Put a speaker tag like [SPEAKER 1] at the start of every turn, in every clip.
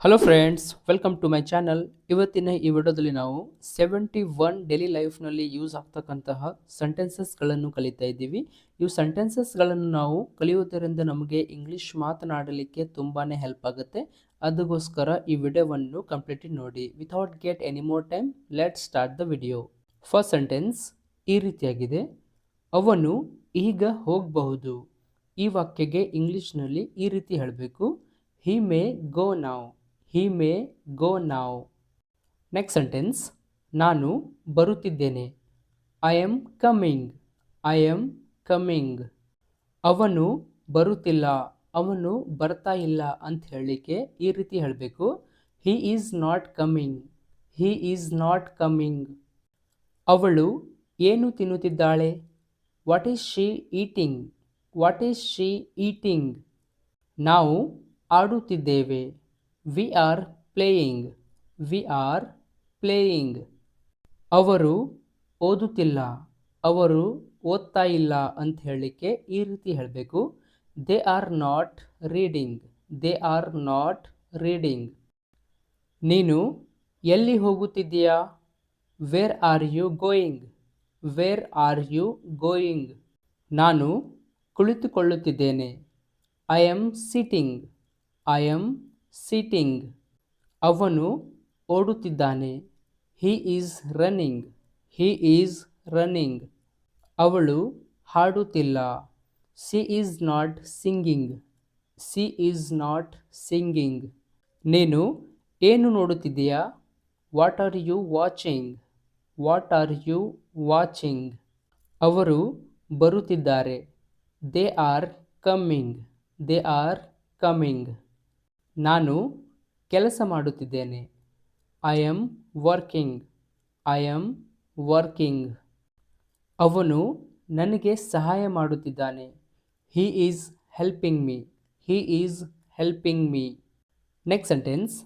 [SPEAKER 1] Hello friends, welcome to my channel. ಇವತ್ತಿನ ಈ ವಿಡಿಯೋದಲ್ಲಿ ನಾವು 71 ಡೈಲಿ ಲೈಫ್ನಲ್ಲಿ ಯೂಸ್ ಆಗ್ತಕ್ಕಂತಹ ಸೆಂಟೆನ್ಸಸ್ಗಳನ್ನು ಕಲಿತಾ ಇದ್ದೀವಿ. ಇವು ಸೆಂಟೆನ್ಸಸ್ಗಳನ್ನು ನಾವು ಕಲಿಯುವುದರಿಂದ ನಮಗೆ ಇಂಗ್ಲಿಷ್ ಮಾತನಾಡಲಿಕ್ಕೆ ತುಂಬಾ ಹೆಲ್ಪ್ ಆಗುತ್ತೆ. ಅದಕ್ಕೋಸ್ಕರ ಈ ವಿಡಿಯೋವನ್ನು ಕಂಪ್ಲೀಟ್ಲಿ ನೋಡಿ. Without get any more time, let start the video. First sentence ಈ ರೀತಿಯಾಗಿದೆ: ಅವನು ಈಗ ಹೋಗಬಹುದು. ಈ ವಾಕ್ಯಗೆ ಇಂಗ್ಲಿಷ್ನಲ್ಲಿ ಈ ರೀತಿ ಹೇಳಬೇಕು: ಹಿ ಮೇ ಗೋ ನಾವ್. He may go now. Next sentence: ನಾನು ಬರುತ್ತಿದ್ದೇನೆ. I am coming. I am coming. ಅವನು ಬರುತ್ತಿಲ್ಲ, ಅವನು ಬರ್ತಾ ಇಲ್ಲ ಅಂತ ಹೇಳಲಿಕ್ಕೆ ಈ ರೀತಿ ಹೇಳಬೇಕು: He is not coming. He is not coming. ಅವಳು ಏನು ತಿನ್ನುತ್ತಿದ್ದಾಳೆ? What is she eating? What is she eating? ನಾವು ಆಡುತ್ತಿದ್ದೇವೆ. We are playing. We are playing. ಅವರು ಓದುತ್ತಿಲ್ಲ, ಅವರು ಓದ್ತಾ ಇಲ್ಲ ಅಂತ ಹೇಳಲಿಕ್ಕೆ ಈ ರೀತಿ ಹೇಳಬೇಕು: They are not reading. They are not reading. ನೀನು ಎಲ್ಲಿ ಹೋಗುತ್ತಿದ್ದೀಯಾ? Where are you going? Where are you going? ನಾನು ಕುಳಿತುಕೊಳ್ಳುತ್ತಿದ್ದೇನೆ. I am sitting. I am sitting. ಅವನು ಓಡುತ್ತಿದ್ದಾನೆ. He is running. He is running. ಅವಳು ಹಾಡುತ್ತಿಲ್ಲ. She is not singing. She is not singing. ನೀನು ಏನು ನೋಡುತ್ತಿದ್ದೀಯಾ? What are you watching? What are you watching? ಅವರು ಬರುತ್ತಿದ್ದಾರೆ. They are coming. They are coming. ನಾನು ಕೆಲಸ ಮಾಡುತ್ತಿದ್ದೇನೆ. I am working. I am working. ಅವನು ನನಗೆ ಸಹಾಯ ಮಾಡುತ್ತಿದ್ದಾನೆ. He is helping me. He is helping me. Next sentence: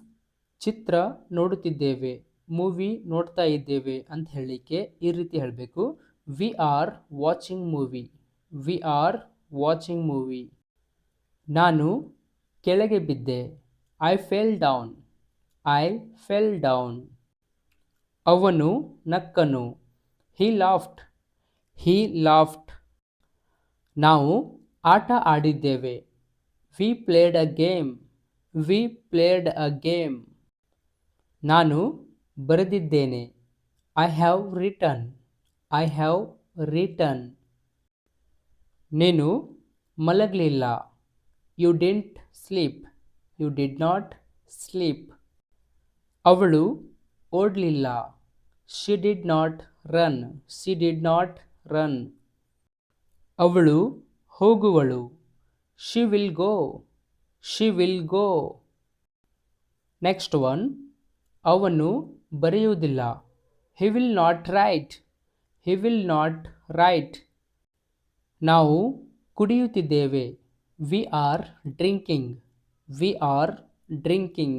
[SPEAKER 1] ಚಿತ್ರ ನೋಡುತ್ತಿದ್ದೇವೆ, ಮೂವಿ ನೋಡ್ತಾ ಇದ್ದೇವೆ ಅಂತ ಹೇಳಲಿಕ್ಕೆ ಈ ರೀತಿ ಹೇಳಬೇಕು: We are watching movie. We are watching movie. ನಾನು ಕೆಳಗೆ ಬಿದ್ದೆ. I fell down. I fell down. ಅವನು ನಕ್ಕನು. He laughed. He laughed. ನಾವು ಆಟ ಆಡಿದ್ದೇವೆ. We played a game. We played a game. ನಾನು ಬರೆದಿದ್ದೇನೆ. I have written. I have written. ನೀನು ಮಲಗಲಿಲ್ಲ. You didn't sleep. You did not sleep. ಅವಳು ಓಡಲಿಲ್ಲ. She did not run. She did not run. ಅವಳು ಹೋಗುವಳು. She will go. She will go. Next one: ಅವನು ಬರೆಯುವುದಿಲ್ಲ. He will not write. He will not write. ನಾವು ಕುಡಿಯುತ್ತಿದ್ದೇವೆ. We are drinking. We are drinking.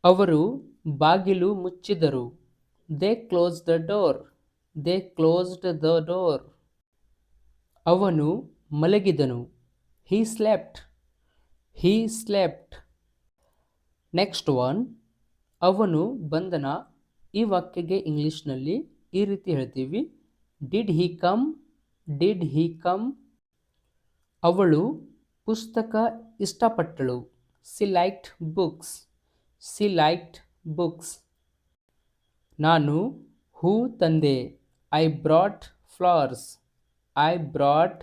[SPEAKER 1] ಅವರು ಬಾಗಿಲು ಮುಚ್ಚಿದರು. They closed the door. They closed the door. ಅವನು ಮಲಗಿದನು. He slept. He slept. Next one: ಅವನು ಬಂದನ. ಈ ವಾಕ್ಯಗೆ ಇಂಗ್ಲಿಷ್ನಲ್ಲಿ ಈ ರೀತಿ ಹೇಳ್ತೀವಿ: Did he come? Did he come? ಅವಳು ಪುಸ್ತಕ ಇಷ್ಟಪಟ್ಟಳು. She liked books. She liked books. ನಾನು ಹೂ ತಂದೆ. I brought flowers. I brought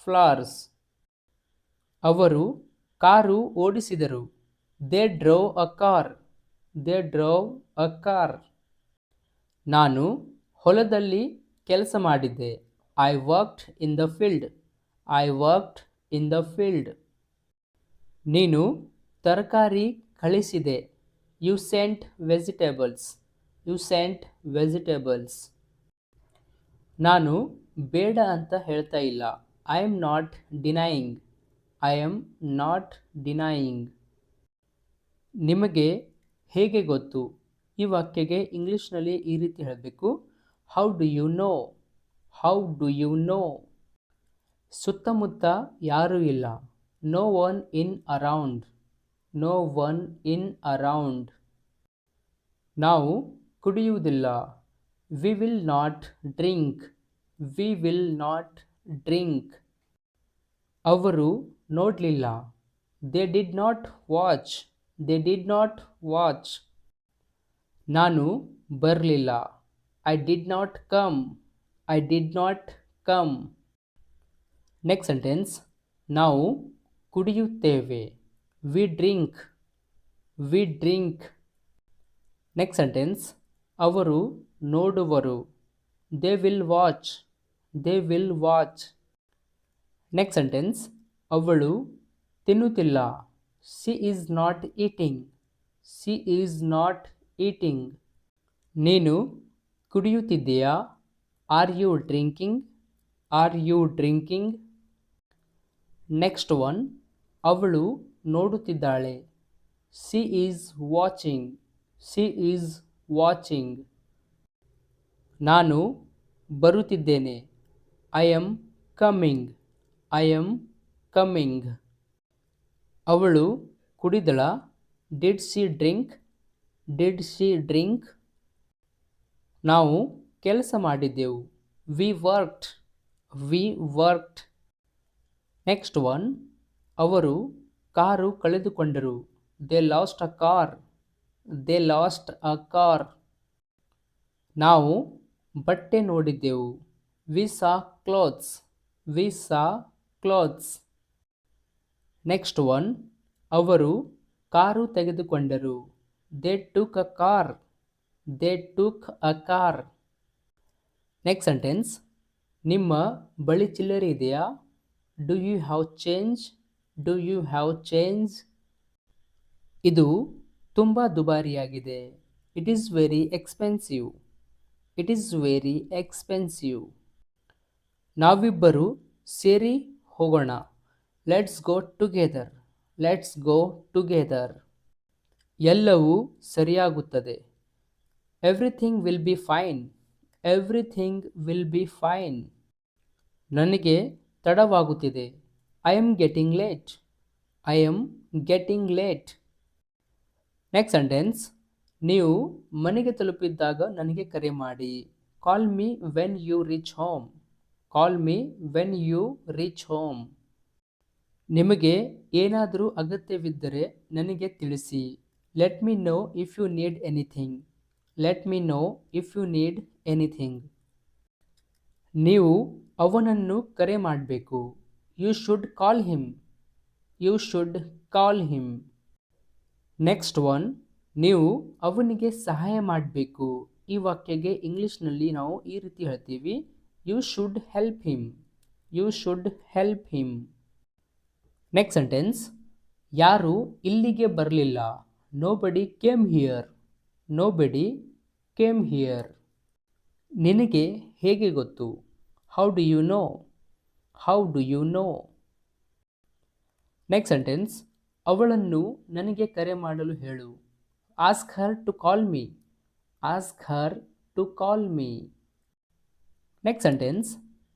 [SPEAKER 1] flowers. ಅವರು car ಓಡಿಸಿದರು. They drove a car. They drove a car. ನಾನು ಹೊಲದಲ್ಲಿ ಕೆಲಸ ಮಾಡಿದ್ದೆ. I worked in the field. I worked in the field. ನೀನು ತರಕಾರಿ ಕಳಿಸಿದೆ. You sent vegetables. You sent vegetables. ನಾನು ಬೇಡ ಅಂತ ಹೇಳ್ತಾ ಇಲ್ಲ. I am not denying. I am not denying. ನಿಮಗೆ ಹೇಗೆ ಗೊತ್ತು? ಈ ವಾಕ್ಯಗೆ ಇಂಗ್ಲಿಷ್ನಲ್ಲಿ ಈ ರೀತಿ ಹೇಳಬೇಕು: How do you know? How do you know? ಸುತ್ತಮುತ್ತ ಯಾರೂ ಇಲ್ಲ. No one in around. No one in around. ನಾವು ಕುಡಿಯುವುದಿಲ್ಲ. We will not drink. We will not drink. ಅವರು ನೋಡಲಿಲ್ಲ. They did not watch. They did not watch. ನಾನು ಬರಲಿಲ್ಲ. I did not come. I did not come. Next sentence, ನಾವು ಕುಡಿಯುತ್ತೇವೆ. We drink. We drink. Next sentence, ಅವರು ನೋಡುವರು. They will watch. They will watch. Next sentence, ಅವಳು ತಿನ್ನುತ್ತಿಲ್ಲ. She is not eating. She is not eating. ನೀನು ಕುಡಿಯುತ್ತಿದ್ದೀಯಾ? R you drinking? Are you drinking? Next one, ಅವಳು ನೋಡುತ್ತಿದ್ದಾಳೆ. She is watching. She is watching. ನಾನು ಬರುತ್ತಿದ್ದೇನೆ. I am coming. I am coming. ಅವಳು ಕುಡಿದಳ. Did she drink? Did she drink? ನಾವು ಕೆಲಸ ಮಾಡಿದ್ದೆವು. We worked. We worked. Next one, ಅವರು ಕಾರು ಕಳೆದುಕೊಂಡರು. They lost a car. They lost a car. ನಾವು ಬಟ್ಟೆ ನೋಡಿದ್ದೆವು. We saw clothes. We saw clothes. Next one, ಅವರು ಕಾರು ತೆಗೆದುಕೊಂಡರು. They took a car. They took a car. Next sentence, ನಿಮ್ಮ ಬಳಿ ಚಿಲ್ಲರೆ ಇದೆಯಾ? Do you have change? Do you have change? ಇದು ತುಂಬ ದುಬಾರಿಯಾಗಿದೆ. It is very expensive. It is very expensive. ನಾವಿಬ್ಬರು ಸೇರಿ ಹೋಗೋಣ. Let's go together. Let's go together. ಎಲ್ಲವೂ ಸರಿಯಾಗುತ್ತದೆ. Everything will be fine. Everything will be fine. ನನಗೆ ತಡವಾಗುತ್ತಿದೆ. I am getting late. I am getting late. Next sentence, ನೀವು ಮನೆಗೆ ತಲುಪಿದ್ದಾಗ ನನಗೆ ಕರೆ ಮಾಡಿ. Call me when you reach home. Call me when you reach home. ನಿಮಗೆ ಏನಾದರೂ ಅಗತ್ಯವಿದ್ದರೆ ನನಗೆ ತಿಳಿಸಿ. Let me know if you need anything. Let me know if you need anything. ನೀವು ಅವನನ್ನು ಕರೆ ಮಾಡಬೇಕು. You should call him. You should call him. Next one, ನೀವು ಅವನಿಗೆ ಸಹಾಯ ಮಾಡಬೇಕು. ಈ ವಾಕ್ಯಗೆ ಇಂಗ್ಲೀಷ್ನಲ್ಲಿ ನಾವು ಈ ರೀತಿ ಹೇಳ್ತೀವಿ. You should help him. You should help him. Next sentence, ಯಾರು ಇಲ್ಲಿಗೆ ಬರಲಿಲ್ಲ. Nobody came here. Nobody came here. ನಿನಗೆ ಹೇಗೆ ಗೊತ್ತು? How do you know? How do you know? Next sentence, ಅವಳನ್ನು ನನಗೆ ಕರೆ ಮಾಡಲು ಹೇಳು. Ask her to call me. Ask her to call me. Next sentence,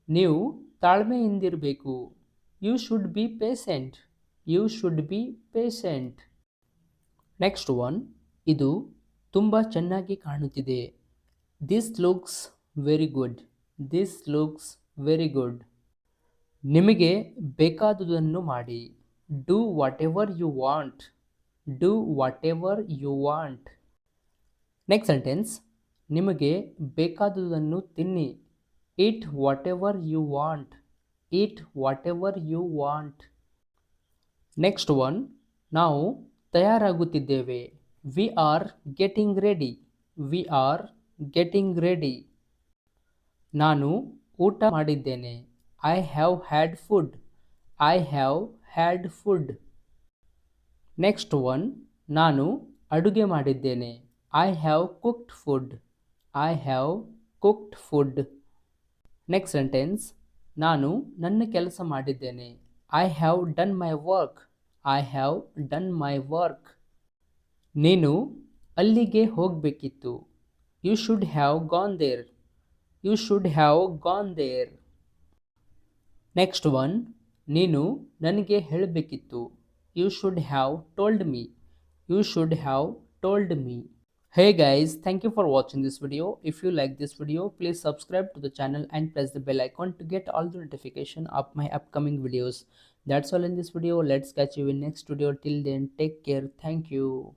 [SPEAKER 1] ನೀವು ತಾಳ್ಮೆಯಿಂದಿರಬೇಕು. You should be patient. You should be patient. Next one, ಇದು ತುಂಬ ಚೆನ್ನಾಗಿ ಕಾಣುತ್ತಿದೆ. This looks very good. This looks very good. ನಿಮಗೆ ಬೇಕಾದುದನ್ನು ಮಾಡಿ. Do whatever you want. Do whatever you want. Next sentence, ನಿಮಗೆ ಬೇಕಾದುದನ್ನು ತಿನ್ನಿ. Eat whatever you want. Eat whatever you want. Next one, ನಾವು ತಯಾರಾಗುತ್ತಿದ್ದೇವೆ. We are getting ready. We are getting ready. ನಾನು ಊಟ ಮಾಡಿದ್ದೇನೆ. I have had food. I have had food. Next one, ನಾನು ಅಡುಗೆ ಮಾಡಿದ್ದೇನೆ. I have cooked food. I have cooked food. Next sentence, ನಾನು ನನ್ನ ಕೆಲಸ ಮಾಡಿದ್ದೇನೆ. I have done my work. I have done my work. ನೀನು ಅಲ್ಲಿಗೆ ಹೋಗಬೇಕಿತ್ತು. You should have gone there. You should have gone there. Next one, ನೀನು ನನಗೆ ಹೇಳಬೇಕಿತ್ತು. You should have told me. You should have told me. Hey guys, thank you for watching this video. If you like this video, please subscribe to the channel and press the bell icon to get all the notification of my upcoming videos. That's all in this video. Let's catch you in next video. Till then, take care. Thank you.